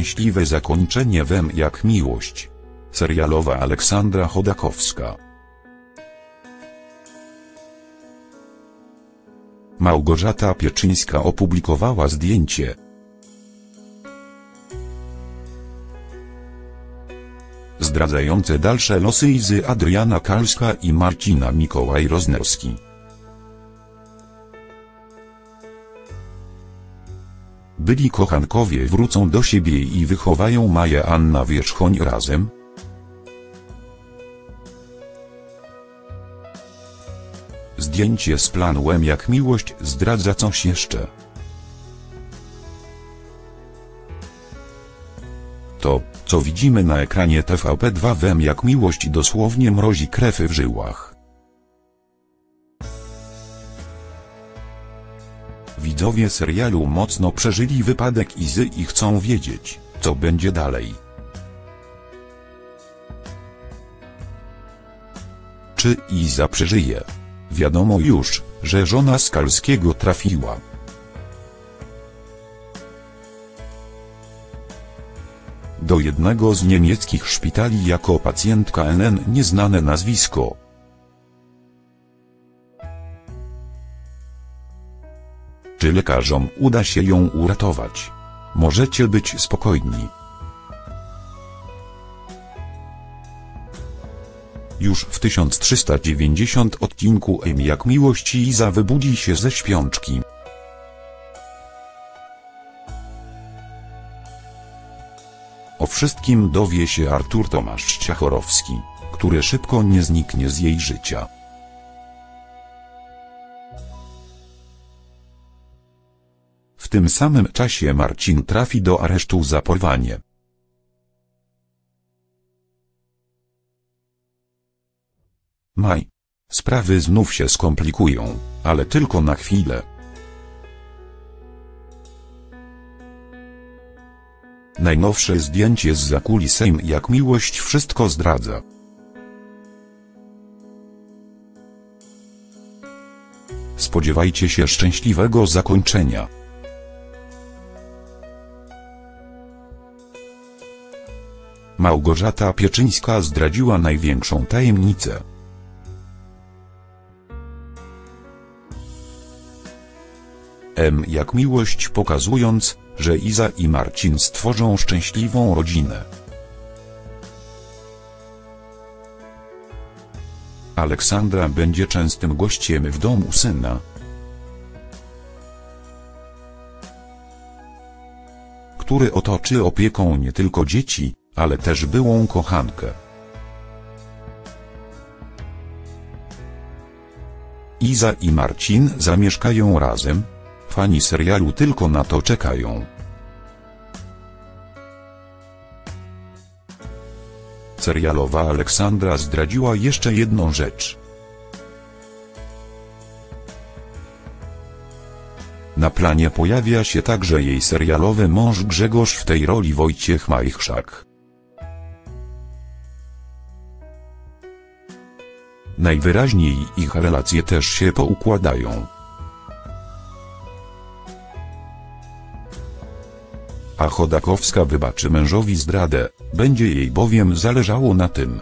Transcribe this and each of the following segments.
szczęśliwe zakończenie Wem jak miłość. Serialowa Aleksandra Chodakowska. Małgorzata Pieczyńska opublikowała zdjęcie zdradzające dalsze losy Izy Adriana Kalska i Marcina Mikołaj-Roznerski. Byli kochankowie wrócą do siebie i wychowają Maję Anna Wierzchoń razem? Zdjęcie z planu Wem jak miłość zdradza coś jeszcze. To, co widzimy na ekranie TVP2 Wem jak miłość dosłownie mrozi krew w żyłach. Widzowie serialu mocno przeżyli wypadek Izy i chcą wiedzieć, co będzie dalej. Czy Iza przeżyje? Wiadomo już, że żona Skalskiego trafiła do jednego z niemieckich szpitali jako pacjentka NN nieznane nazwisko. Czy lekarzom uda się ją uratować? Możecie być spokojni. Już w 1390 odcinku Wem jak miłość Iza wybudzi się ze śpiączki. O wszystkim dowie się Artur Tomasz Ciachorowski, który szybko nie zniknie z jej życia. W tym samym czasie Marcin trafi do aresztu za porwanie. Maj. Sprawy znów się skomplikują, ale tylko na chwilę. Najnowsze zdjęcie z zakulis Wem jak miłość wszystko zdradza. Spodziewajcie się szczęśliwego zakończenia. Małgorzata Pieczyńska zdradziła największą tajemnicę. Wem jak miłość pokazując, że Iza i Marcin stworzą szczęśliwą rodzinę. Aleksandra będzie częstym gościem w domu syna. Który otoczy opieką nie tylko dzieci, ale też byłą kochankę. Iza i Marcin zamieszkają razem? Fani serialu tylko na to czekają. Serialowa Aleksandra zdradziła jeszcze jedną rzecz. Na planie pojawia się także jej serialowy mąż Grzegorz, w tej roli Wojciech Majchrzak. Najwyraźniej ich relacje też się poukładają. A Chodakowska wybaczy mężowi zdradę, będzie jej bowiem zależało na tym.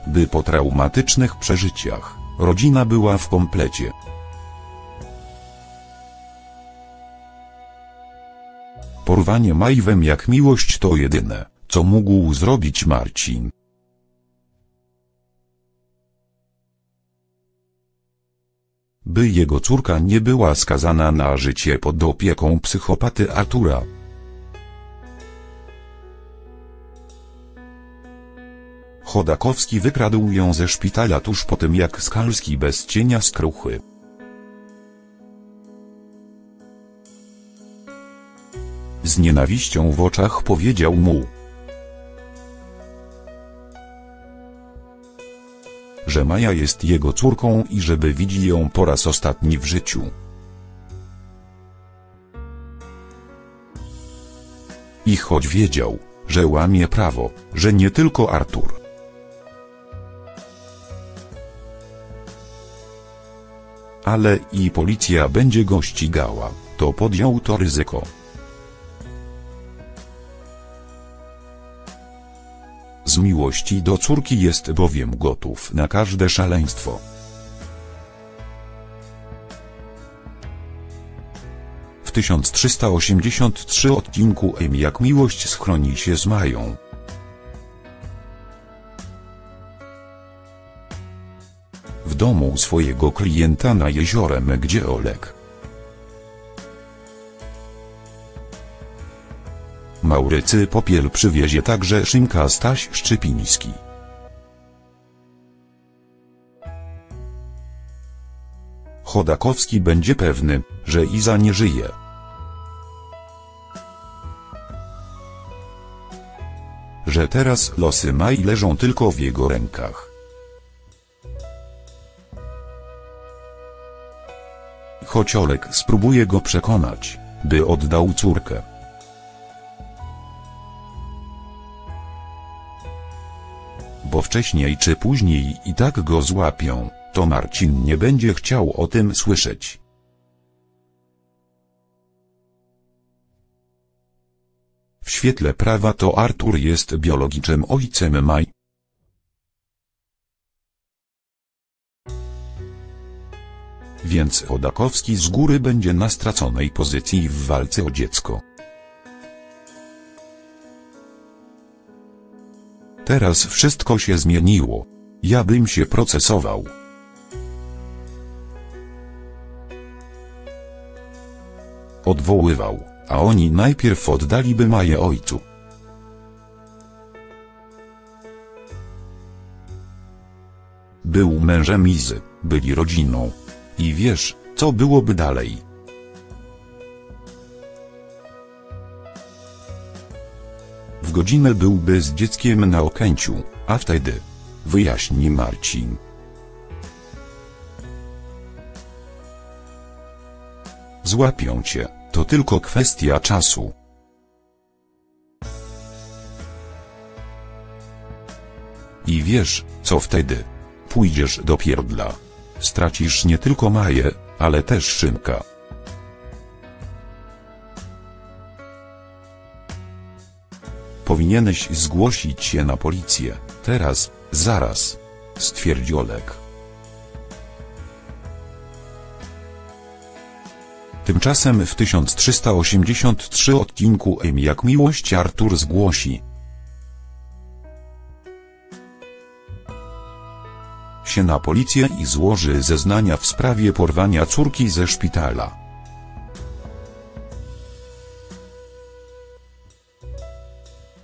By po traumatycznych przeżyciach, rodzina była w komplecie. Porwanie Mai Wem jak miłość to jedyne, co mógł zrobić Marcin. By jego córka nie była skazana na życie pod opieką psychopaty Artura. Chodakowski wykradł ją ze szpitala tuż po tym, jak Skalski bez cienia skruchy z nienawiścią w oczach powiedział mu, że Maja jest jego córką i żeby widzi ją po raz ostatni w życiu. I choć wiedział, że łamie prawo, że nie tylko Artur, ale i policja będzie go ścigała, to podjął to ryzyko. Z miłości do córki jest bowiem gotów na każde szaleństwo. W 1383 odcinku Jak miłość schroni się z Mają. W domu swojego klienta na Jeziorem, gdzie Olek Maurycy Popiel przywiezie także Szymka Staś Szczypiński. Chodakowski będzie pewny, że Iza nie żyje. Że teraz losy Mai leżą tylko w jego rękach. Choć Olek spróbuje go przekonać, by oddał córkę. Bo wcześniej czy później i tak go złapią, to Marcin nie będzie chciał o tym słyszeć. W świetle prawa to Artur jest biologicznym ojcem Mai. Więc Chodakowski z góry będzie na straconej pozycji w walce o dziecko. Teraz wszystko się zmieniło. Ja bym się procesował. Odwoływał, a oni najpierw oddaliby Maję ojcu. Był mężem Izy, byli rodziną. I wiesz, co byłoby dalej? W godzinę byłby z dzieckiem na Okęciu, a wtedy, wyjaśni Marcin, złapią cię, to tylko kwestia czasu. I wiesz, co wtedy? Pójdziesz do pierdla. Stracisz nie tylko Maję, ale też Szymka. Powinieneś zgłosić się na policję, teraz, zaraz, stwierdził Olek. Tymczasem w 1383 odcinku Jak miłość Artur zgłosi się na policję i złoży zeznania w sprawie porwania córki ze szpitala.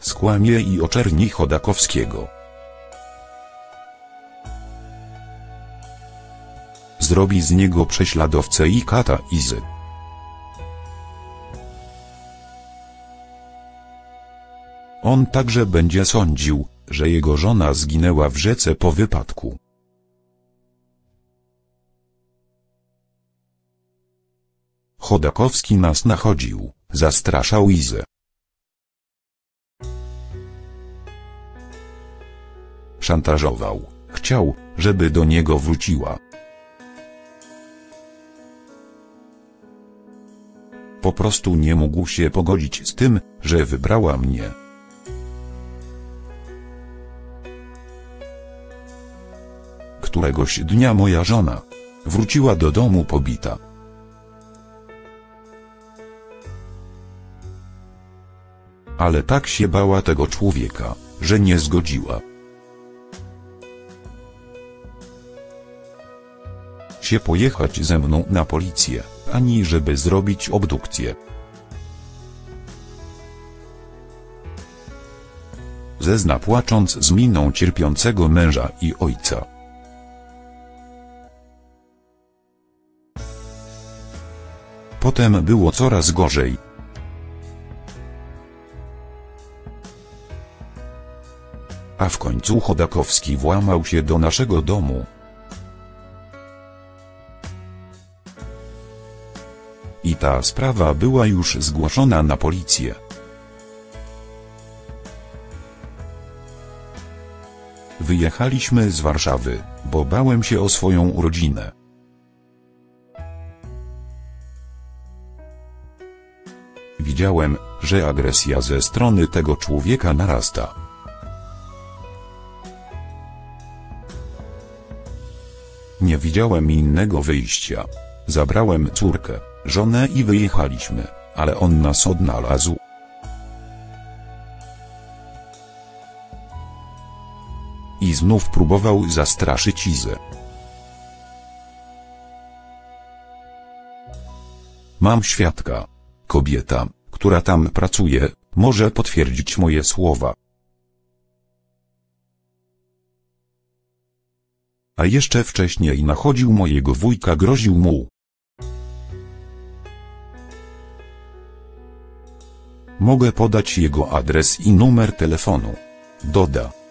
Skłamie i oczerni Chodakowskiego. Zrobi z niego prześladowcę i kata Izy. On także będzie sądził, że jego żona zginęła w rzece po wypadku. Chodakowski nas nachodził, zastraszał Izę. Szantażował, chciał, żeby do niego wróciła. Po prostu nie mógł się pogodzić z tym, że wybrała mnie. Któregoś dnia moja żona wróciła do domu pobita. Ale tak się bała tego człowieka, że nie zgodziła się pojechać ze mną na policję, ani żeby zrobić obdukcję. Zezna płacząc z miną cierpiącego męża i ojca. Potem było coraz gorzej. A w końcu Chodakowski włamał się do naszego domu. I ta sprawa była już zgłoszona na policję. Wyjechaliśmy z Warszawy, bo bałem się o swoją rodzinę. widziałem, że agresja ze strony tego człowieka narasta. Nie widziałem innego wyjścia. Zabrałem córkę, żonę i wyjechaliśmy, ale on nas odnalazł. I znów próbował zastraszyć Izę. Mam świadka. Kobieta, która tam pracuje, może potwierdzić moje słowa. A jeszcze wcześniej nachodził mojego wujka, groził mu. Mogę podać jego adres i numer telefonu. Doda.